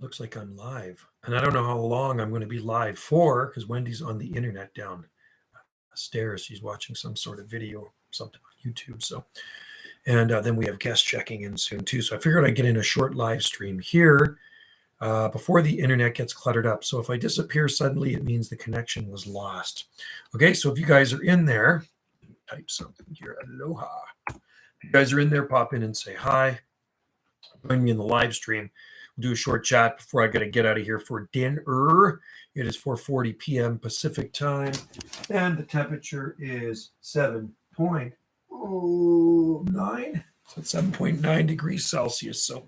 Looks like I'm live. And I don't know how long I'm going to be live for because Wendy's on the internet downstairs. She's watching some sort of video, something on YouTube. So, and then we have guests checking in soon too. So I figured I'd get in a short live stream here before the internet gets cluttered up. So if I disappear suddenly, it means the connection was lost. Okay, so if you guys are in there, type something here. Aloha. If you guys are in there, pop in and say hi. Join me in the live stream. We'll do a short chat before I got to get out of here for dinner. It is 4:40 p.m. Pacific time, and the temperature is 7.09. So it's 7.9 degrees Celsius. So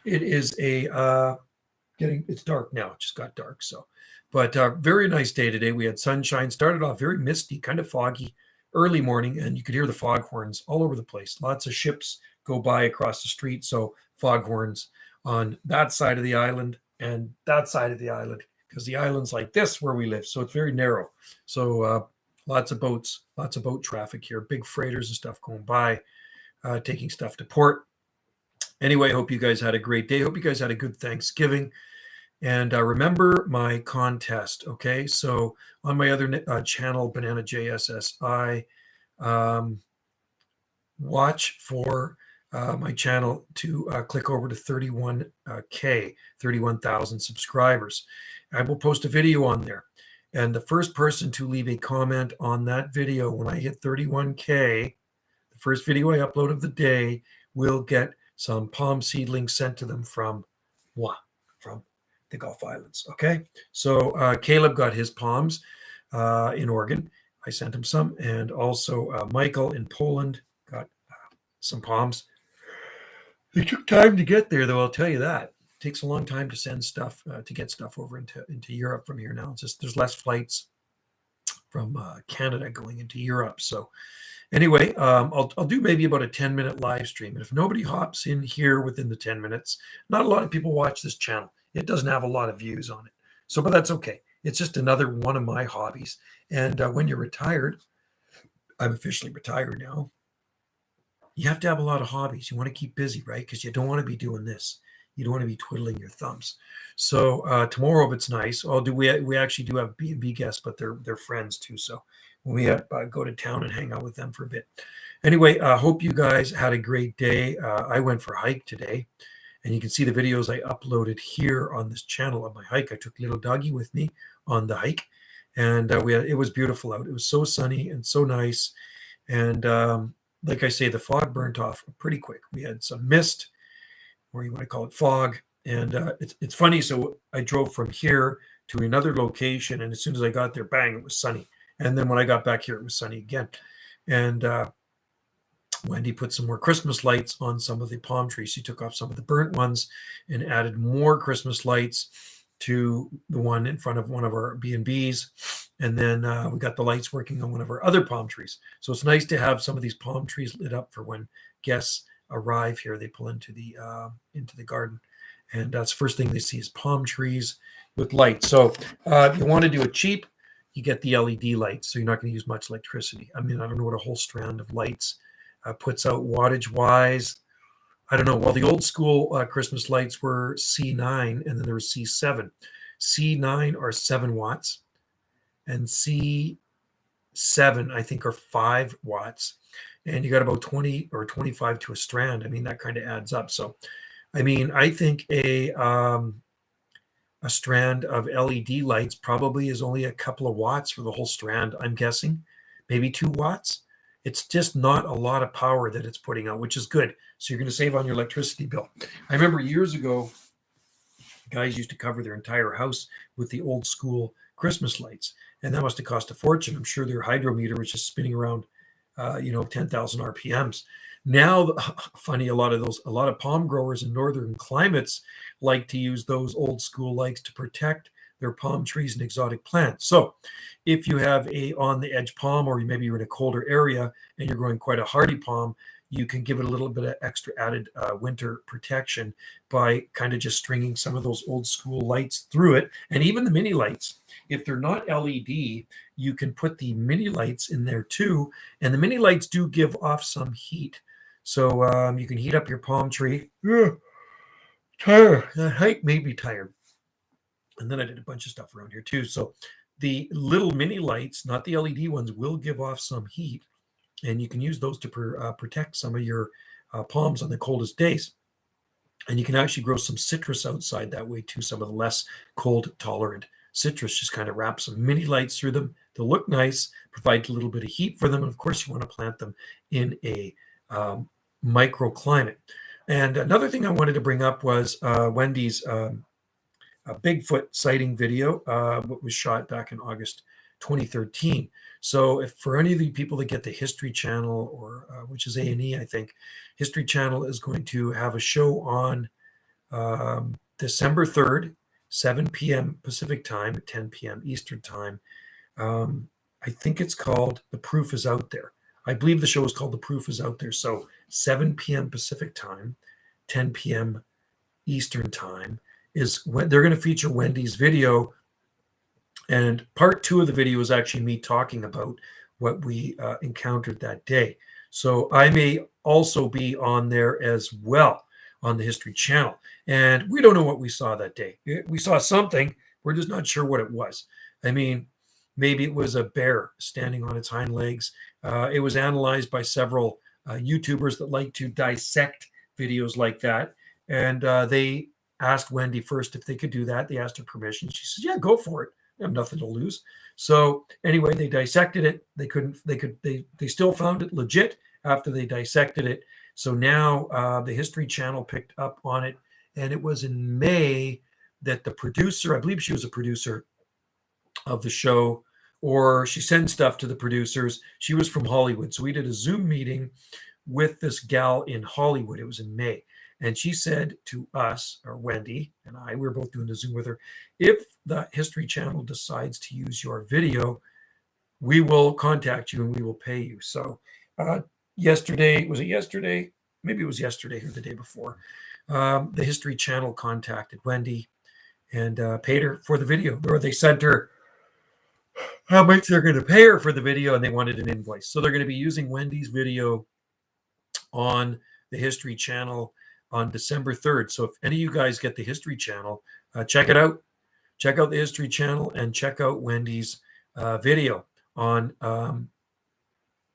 it is it's dark now. It just got dark. So, but very nice day today. We had sunshine. Started off very misty, kind of foggy, early morning, and you could hear the foghorns all over the place. Lots of ships go by across the street. So foghorns on that side of the island and that side of the island, because the island's like this where we live. So it's very narrow. So lots of boats, lots of boat traffic here, big freighters and stuff going by, taking stuff to port. Anyway, hope you guys had a great day. Hope you guys had a good Thanksgiving. And remember my contest, okay? So on my other channel, Banana JSSI, watch for my channel to click over to 31,000 subscribers. I will post a video on there. And the first person to leave a comment on that video when I hit 31K, the first video I upload of the day, will get some palm seedlings sent to them from the Gulf Islands. Okay. So Caleb got his palms in Oregon. I sent him some. And also Michael in Poland got some palms. It took time to get there, though, I'll tell you that. It takes a long time to send stuff, to get stuff over into Europe from here now. It's just there's less flights from Canada going into Europe. So anyway, I'll do maybe about a 10-minute live stream. And if nobody hops in here within the 10 minutes, not a lot of people watch this channel. It doesn't have a lot of views on it. So, but that's okay. It's just another one of my hobbies. And when you're retired, I'm officially retired now. You have to have a lot of hobbies. You want to keep busy, right? Because you don't want to be doing this. You don't want to be twiddling your thumbs. So tomorrow, if it's nice, we actually do have B&B guests, but they're friends too. So when we go to town and hang out with them for a bit. Anyway, hope you guys had a great day. I went for a hike today, and you can see the videos I uploaded here on this channel of my hike. I took little doggy with me on the hike, and it was beautiful out. It was so sunny and so nice, and like I say, the fog burnt off pretty quick. We had some mist, or you want to call it fog. And it's funny. So I drove from here to another location, and as soon as I got there, bang, it was sunny. And then when I got back here, it was sunny again. And Wendy put some more Christmas lights on some of the palm trees. She took off some of the burnt ones and added more Christmas lights to the one in front of one of our B&Bs. And then we got the lights working on one of our other palm trees. So it's nice to have some of these palm trees lit up for when guests arrive here. They pull into the garden. And that's the first thing they see is palm trees with lights. So if you want to do it cheap, you get the LED lights. So you're not going to use much electricity. I mean, I don't know what a whole strand of lights puts out wattage-wise. I don't know. Well, the old school Christmas lights were C9, and then there was C7. C9 are 7 watts, and C7, I think, are 5 watts. And you got about 20 or 25 to a strand. I mean, that kind of adds up. So, I mean, I think a strand of LED lights probably is only a couple of watts for the whole strand, I'm guessing. Maybe 2 watts. It's just not a lot of power that it's putting out, which is good. So you're going to save on your electricity bill. I remember years ago, guys used to cover their entire house with the old school Christmas lights, and that must have cost a fortune. I'm sure their hydrometer was just spinning around, 10,000 RPMs. Now, funny, a lot of palm growers in northern climates like to use those old school lights to protect their palm trees and exotic plants. So if you have a on the edge palm, or maybe you're in a colder area and you're growing quite a hardy palm, you can give it a little bit of extra added winter protection by kind of just stringing some of those old school lights through it. And even the mini lights, if they're not LED, you can put the mini lights in there too. And the mini lights do give off some heat. So you can heat up your palm tree The hike made me tired. And then I did a bunch of stuff around here too. So the little mini lights, not the LED ones, will give off some heat, and you can use those to protect some of your palms on the coldest days. And you can actually grow some citrus outside that way too, some of the less cold tolerant citrus. Just kind of wrap some mini lights through them. They'll look nice, provide a little bit of heat for them. And of course, you want to plant them in a microclimate. And another thing I wanted to bring up was Wendy's a Bigfoot sighting video, what was shot back in August 2013. So if for any of the people that get the History Channel, or which is A&E, I think, History Channel is going to have a show on December 3rd, 7 p.m. Pacific time, 10 p.m. Eastern time. I think it's called The Proof is Out There. I believe the show is called The Proof is Out There. So 7 p.m. Pacific time, 10 p.m. Eastern time is when they're going to feature Wendy's video. And part 2 of the video is actually me talking about what we encountered that day. So I may also be on there as well on the History Channel. And we don't know what we saw that day. We saw something. We're just not sure what it was. I mean, maybe it was a bear standing on its hind legs. It was analyzed by several YouTubers that like to dissect videos like that. And they asked Wendy first if they could do that. They asked her permission. She says, yeah, go for it. I have nothing to lose. So anyway, they dissected it. They still found it legit after they dissected it. So now the History Channel picked up on it. And it was in May that the producer, I believe she was a producer of the show, or she sent stuff to the producers. She was from Hollywood. So we did a Zoom meeting with this gal in Hollywood. It was in May. And she said to us, or Wendy and I, we were both doing the Zoom with her, if the History Channel decides to use your video, we will contact you and we will pay you. So yesterday, was it yesterday? Maybe it was yesterday or the day before. The History Channel contacted Wendy and paid her for the video. Or they sent her how much they're going to pay her for the video, and they wanted an invoice. So they're going to be using Wendy's video on the History Channel on December 3rd. So if any of you guys get the History Channel, check it out. Check out the History Channel and check out Wendy's video on,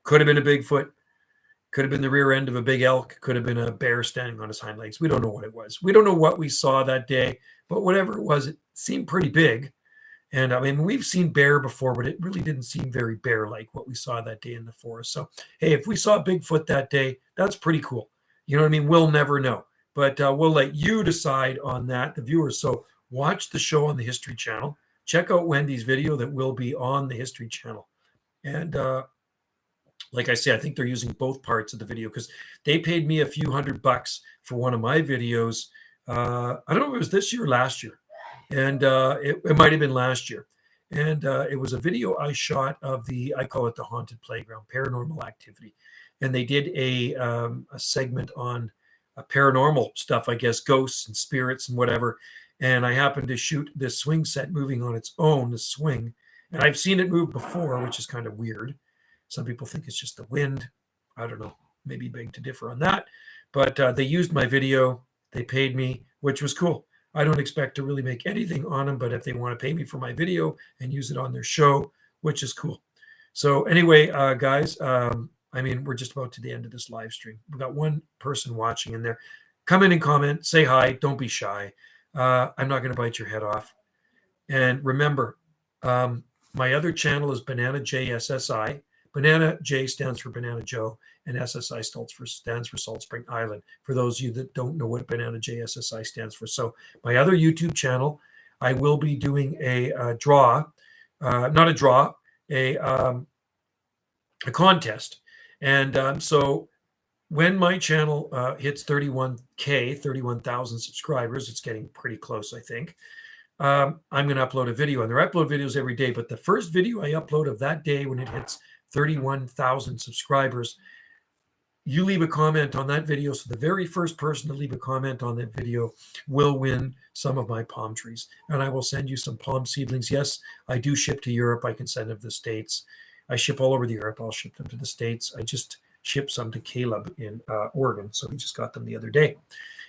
could have been a Bigfoot, could have been the rear end of a big elk, could have been a bear standing on his hind legs. We don't know what it was. We don't know what we saw that day, but whatever it was, it seemed pretty big. And I mean, we've seen bear before, but it really didn't seem very bear-like what we saw that day in the forest. So, hey, if we saw Bigfoot that day, that's pretty cool. You know what I mean? We'll never know. But we'll let you decide on that, the viewers. So watch the show on the History Channel. Check out Wendy's video that will be on the History Channel. And like I say, I think they're using both parts of the video because they paid me a few $100 for one of my videos. I don't know if it was this year or last year. And it might have been last year. And it was a video I shot of I call it the Haunted Playground, Paranormal Activity. And they did a segment on paranormal stuff, I guess, ghosts and spirits and whatever. And I happened to shoot this swing set moving on its own, the swing. And I've seen it move before, which is kind of weird. Some people think it's just the wind. I don't know, maybe beg to differ on that. But they used my video. They paid me, which was cool. I don't expect to really make anything on them, but if they want to pay me for my video and use it on their show, which is cool. So anyway, guys, I mean, we're just about to the end of this live stream. We've got one person watching in there. Come in and comment, say hi, don't be shy. I'm not going to bite your head off. And remember, my other channel is Banana J SSI. Banana J stands for Banana Joe, and SSI stands for Salt Spring Island, for those of you that don't know what Banana J SSI stands for. So my other YouTube channel, I will be doing a contest. And so when my channel hits 31,000 subscribers, it's getting pretty close, I think. I'm going to upload a video, and I upload videos every day. But the first video I upload of that day, when it hits 31,000 subscribers, you leave a comment on that video. So the very first person to leave a comment on that video will win some of my palm trees, and I will send you some palm seedlings. Yes, I do ship to Europe. I can send them to the States. I ship all over the Europe. I'll ship them to the States. I just shipped some to Caleb in Oregon, so we just got them the other day.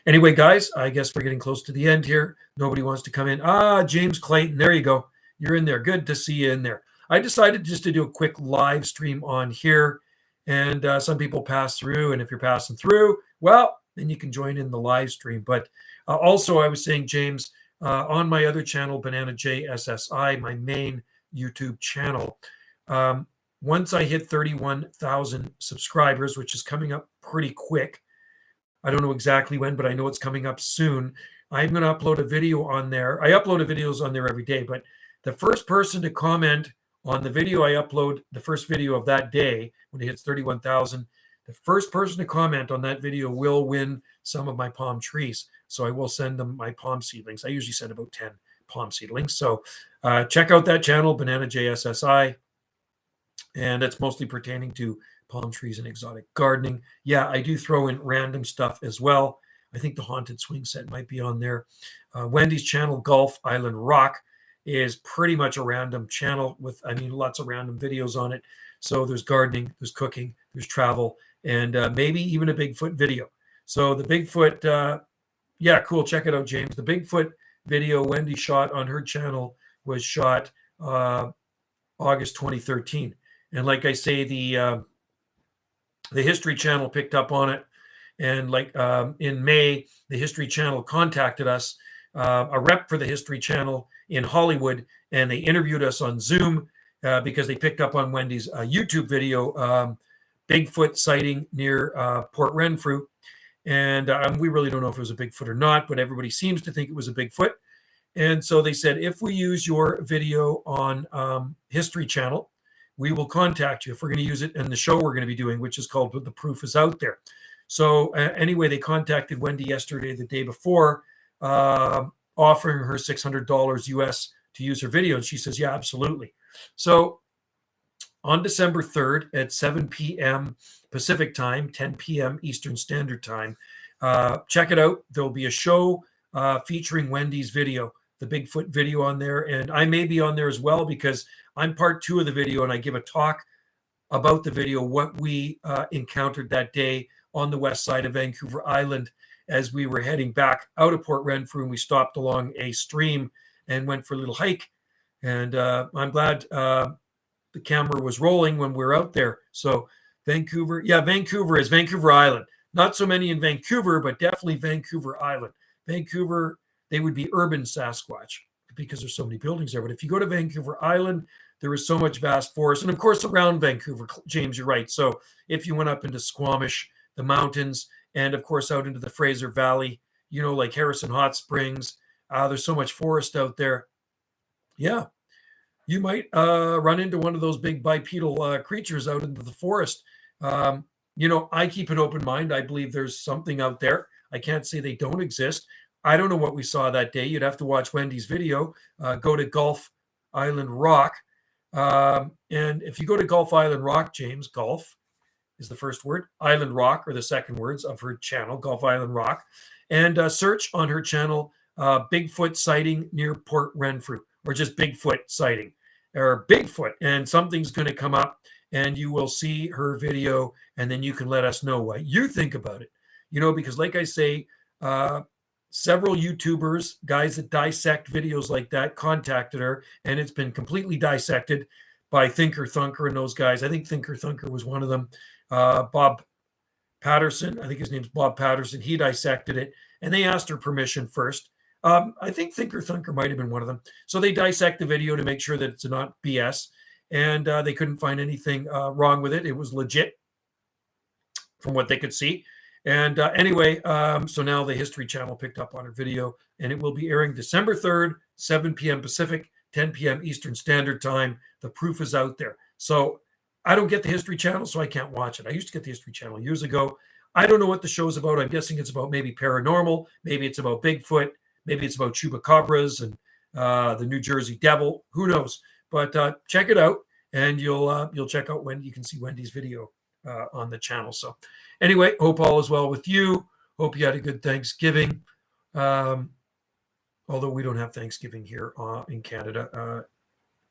Anyway, guys, I guess we're getting close to the end here. Nobody wants to come in. James Clayton, there you go. You're in there. Good to see you in there. I decided just to do a quick live stream on here, and some people pass through, and if you're passing through, well, then you can join in the live stream. But also, I was saying, James, on my other channel, Banana JSSI, my main YouTube channel, once I hit 31,000 subscribers, which is coming up pretty quick, I don't know exactly when, but I know it's coming up soon. I'm going to upload a video on there. I upload videos on there every day, but the first person to comment on the video I upload, the first video of that day, when it hits 31,000, the first person to comment on that video will win some of my palm trees. So I will send them my palm seedlings. I usually send about 10 palm seedlings. So check out that channel, Banana JSSI. And it's mostly pertaining to palm trees and exotic gardening. Yeah, I do throw in random stuff as well. I think the haunted swing set might be on there. Wendy's channel, Gulf Island Rock, is pretty much a random channel with, lots of random videos on it. So there's gardening, there's cooking, there's travel, and maybe even a Bigfoot video. So the Bigfoot, yeah, cool. Check it out, James. The Bigfoot video Wendy shot on her channel was shot August 2013. And like I say, the History Channel picked up on it. And like in May, the History Channel contacted us, a rep for the History Channel in Hollywood, and they interviewed us on Zoom because they picked up on Wendy's YouTube video, Bigfoot sighting near Port Renfrew. And we really don't know if it was a Bigfoot or not, but everybody seems to think it was a Bigfoot. And so they said, if we use your video on History Channel, we will contact you if we're going to use it in the show we're going to be doing, which is called The Proof is Out There. So anyway, they contacted Wendy yesterday, the day before, offering her $600 US to use her video. And she says, yeah, absolutely. So on December 3rd at 7 p.m. Pacific time, 10 p.m. Eastern Standard Time, check it out. There'll be a show featuring Wendy's video, the Bigfoot video on there. And I may be on there as well because I'm part 2 of the video, and I give a talk about the video, what we encountered that day on the west side of Vancouver Island as we were heading back out of Port Renfrew, and we stopped along a stream and went for a little hike. And I'm glad the camera was rolling when we were out there. So Vancouver, yeah, Vancouver is Vancouver Island. Not so many in Vancouver, but definitely Vancouver Island. Vancouver, they would be urban Sasquatch because there's so many buildings there. But if you go to Vancouver Island, there is so much vast forest. And of course, around Vancouver, James, you're right. So if you went up into Squamish, the mountains, and of course out into the Fraser Valley, like Harrison Hot Springs, there's so much forest out there. Yeah, you might run into one of those big bipedal creatures out into the forest. I keep an open mind. I believe there's something out there. I can't say they don't exist. I don't know what we saw that day. You'd have to watch Wendy's video. Go to Gulf Island Rock. And if you go to Gulf Island Rock, James, Gulf is the first word, Island Rock are the second words of her channel, Gulf Island Rock, and search on her channel Bigfoot sighting near Port Renfrew, or just Bigfoot sighting, or Bigfoot, and something's going to come up, and you will see her video, and then you can let us know what you think about it. Because like I say, several YouTubers, guys that dissect videos like that, contacted her, and it's been completely dissected by Thinker Thunker and those guys. I think Thinker Thunker was one of them. Bob Patterson, I think his name's Bob Patterson. He dissected it, and they asked her permission first. I think Thinker Thunker might have been one of them. So they dissect the video to make sure that it's not BS, and they couldn't find anything wrong with it. It was legit from what they could see. And anyway, so now the History Channel picked up on her video, and it will be airing December 3rd, 7 p.m. Pacific, 10 p.m. Eastern Standard Time. The proof is out there. So I don't get the History Channel, so I can't watch it. I used to get the History Channel years ago. I don't know what the show's about. I'm guessing it's about maybe paranormal. Maybe it's about Bigfoot. Maybe it's about chupacabras and the New Jersey Devil. Who knows? But check it out, and you'll check out when you can see Wendy's video on the channel. So anyway, hope all is well with you. Hope you had a good Thanksgiving. Although we don't have Thanksgiving here in Canada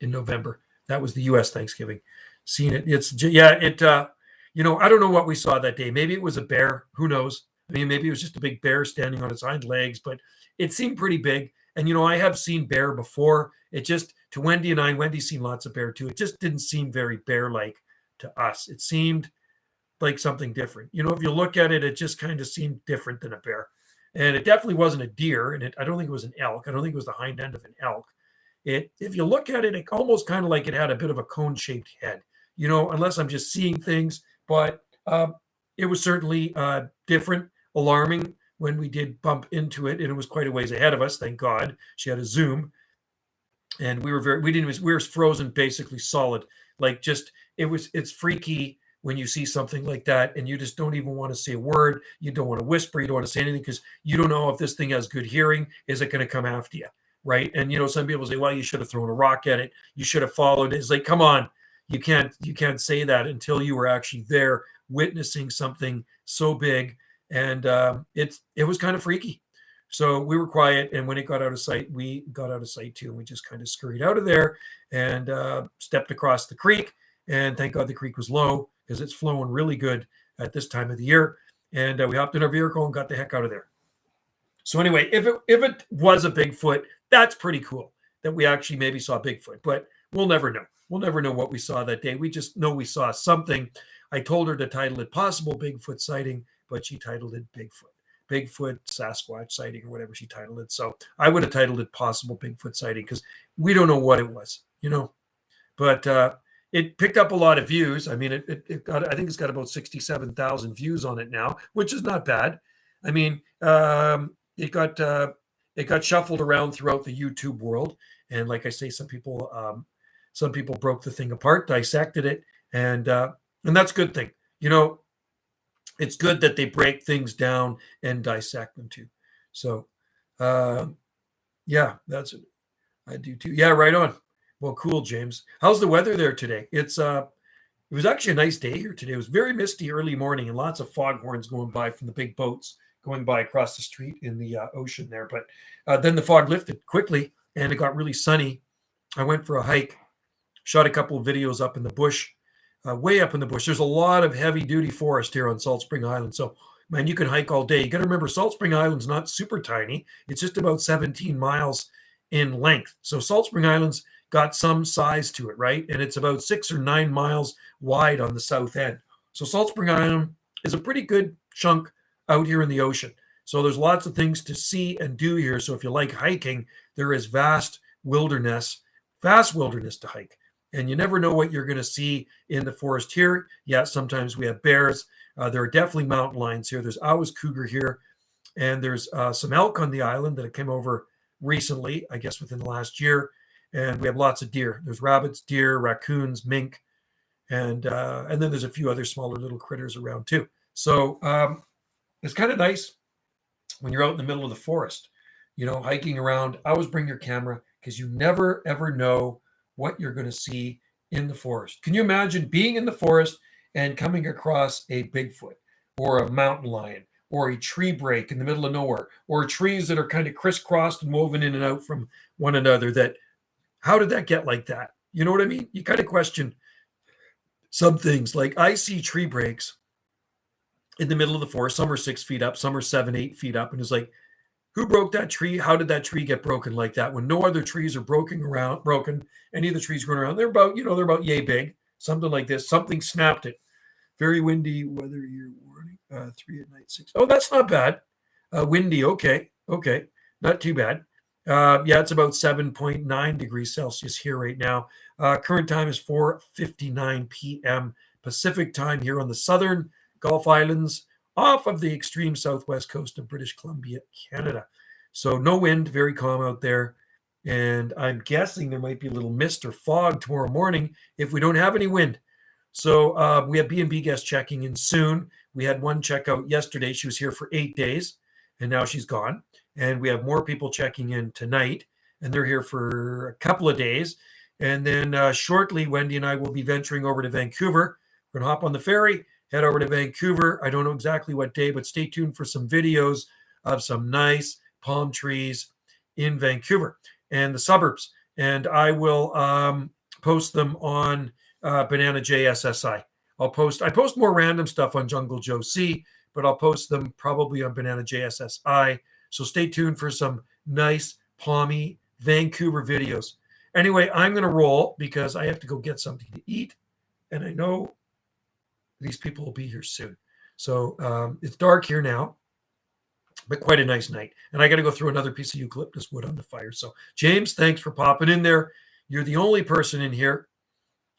in November. That was the U.S. Thanksgiving. Seen it. I don't know what we saw that day. Maybe it was a bear. Who knows? I mean, maybe it was just a big bear standing on its hind legs, but it seemed pretty big. And, I have seen bear before. It just, to Wendy and I, and Wendy's seen lots of bear too, it just didn't seem very bear-like to us. It seemed like something different. If you look at it, it just kind of seemed different than a bear. And it definitely wasn't a deer, and I don't think it was an elk. I don't think it was the hind end of an elk. If you look at it, it almost kind of like it had a bit of a cone-shaped head, unless I'm just seeing things. But it was certainly different, alarming when we did bump into it, and it was quite a ways ahead of us. Thank God she had a zoom, and we were frozen, basically solid. Like, just it's freaky when you see something like that, and you just don't even want to say a word. You don't want to whisper. You don't want to say anything because you don't know if this thing has good hearing. Is it going to come after you? Right. And, some people say, well, you should have thrown a rock at it. You should have followed it. It's like, come on. You can't say that until you were actually there witnessing something so big. And it was kind of freaky. So we were quiet. And when it got out of sight, we got out of sight too. And we just kind of scurried out of there and stepped across the creek. And thank God the creek was low because it's flowing really good at this time of the year. And we hopped in our vehicle and got the heck out of there. So anyway, if it was a Bigfoot, that's pretty cool that we actually maybe saw Bigfoot, but we'll never know. We'll never know what we saw that day. We just know we saw something. I told her to title it Possible Bigfoot Sighting, but she titled it Bigfoot Sasquatch Sighting, or whatever she titled it. So I would have titled it Possible Bigfoot Sighting because we don't know what it was, But it picked up a lot of views. I mean, it got, I think it's got about 67,000 views on it now, which is not bad. I mean, it got shuffled around throughout the YouTube world, and like I say, some people broke the thing apart, dissected it, and that's a good thing. It's good that they break things down and dissect them too. So, yeah, that's it. I do too. Yeah, right on. Well, cool, James. How's the weather there today? It was actually a nice day here today. It was very misty early morning and lots of foghorns going by from the big boats going by across the street in the ocean there. But then the fog lifted quickly and it got really sunny. I went for a hike, shot a couple of videos up in the bush, way up in the bush. There's a lot of heavy duty forest here on Salt Spring Island. So, man, you can hike all day. You got to remember, Salt Spring Island's not super tiny. It's just about 17 miles in length. So Salt Spring Island's got some size to it, right? And it's about 6 or 9 miles wide on the south end. So Salt Spring Island is a pretty good chunk out here in the ocean. So there's lots of things to see and do here. So if you like hiking, there is vast wilderness to hike. And you never know what you're going to see in the forest here. Yeah, sometimes we have bears. There are definitely mountain lions here. There's always cougar here. And there's some elk on the island that came over recently, I guess within the last year. And we have lots of deer. There's rabbits, deer, raccoons, mink, and then there's a few other smaller little critters around too. So it's kind of nice when you're out in the middle of the forest, hiking around. Always bring your camera because you never, ever know what you're going to see in the forest. Can you imagine being in the forest and coming across a Bigfoot or a mountain lion or a tree break in the middle of nowhere or trees that are kind of crisscrossed and woven in and out from one another? How did that get like that? You know what I mean? You kind of question some things. Like I see tree breaks in the middle of the forest. Some are 6 feet up, some are 7, 8 feet up. And it's like, who broke that tree? How did that tree get broken like that when no other trees are broken? Any of the trees going around, they're about yay big, something like this. Something snapped it. Very windy weather year warning. 3 at night, 6. Oh, that's not bad. Windy. Okay. Not too bad. Yeah, it's about 7.9 degrees Celsius here right now. Current time is 4:59 p.m. Pacific time here on the southern Gulf Islands off of the extreme southwest coast of British Columbia, Canada. So no wind, very calm out there. And I'm guessing there might be a little mist or fog tomorrow morning if we don't have any wind. So we have B&B guests checking in soon. We had one check out yesterday. She was here for 8 days, and now she's gone. And we have more people checking in tonight, and they're here for a couple of days. And then shortly, Wendy and I will be venturing over to Vancouver. We're going to hop on the ferry, head over to Vancouver. I don't know exactly what day, but stay tuned for some videos of some nice palm trees in Vancouver and the suburbs. And I will post them on Banana JSSI. I post more random stuff on Jungle Joe C, but I'll post them probably on Banana JSSI. So stay tuned for some nice, palmy Vancouver videos. Anyway, I'm going to roll because I have to go get something to eat, and I know these people will be here soon. So it's dark here now, but quite a nice night. And I got to go through another piece of eucalyptus wood on the fire. So James, thanks for popping in there. You're the only person in here.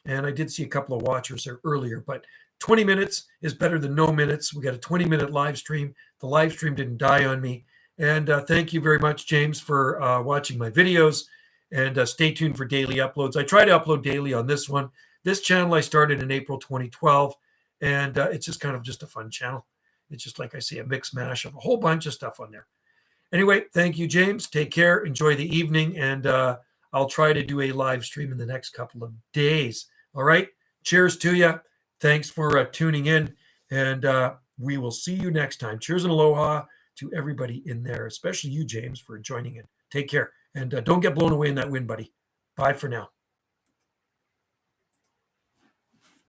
And I did see a couple of watchers there earlier, but 20 minutes is better than no minutes. We got a 20-minute live stream. The live stream didn't die on me. And thank you very much, James, for watching my videos. And stay tuned for daily uploads. I try to upload daily on this one. This channel I started in April 2012, and it's just kind of just a fun channel. It's just, like I say, a mix mash of a whole bunch of stuff on there. Anyway, thank you, James. Take care. Enjoy the evening, and I'll try to do a live stream in the next couple of days. All right. Cheers to you. Thanks for tuning in, and we will see you next time. Cheers and aloha to everybody in there, especially you, James, for joining in. Take care, and don't get blown away in that wind, buddy. Bye for now.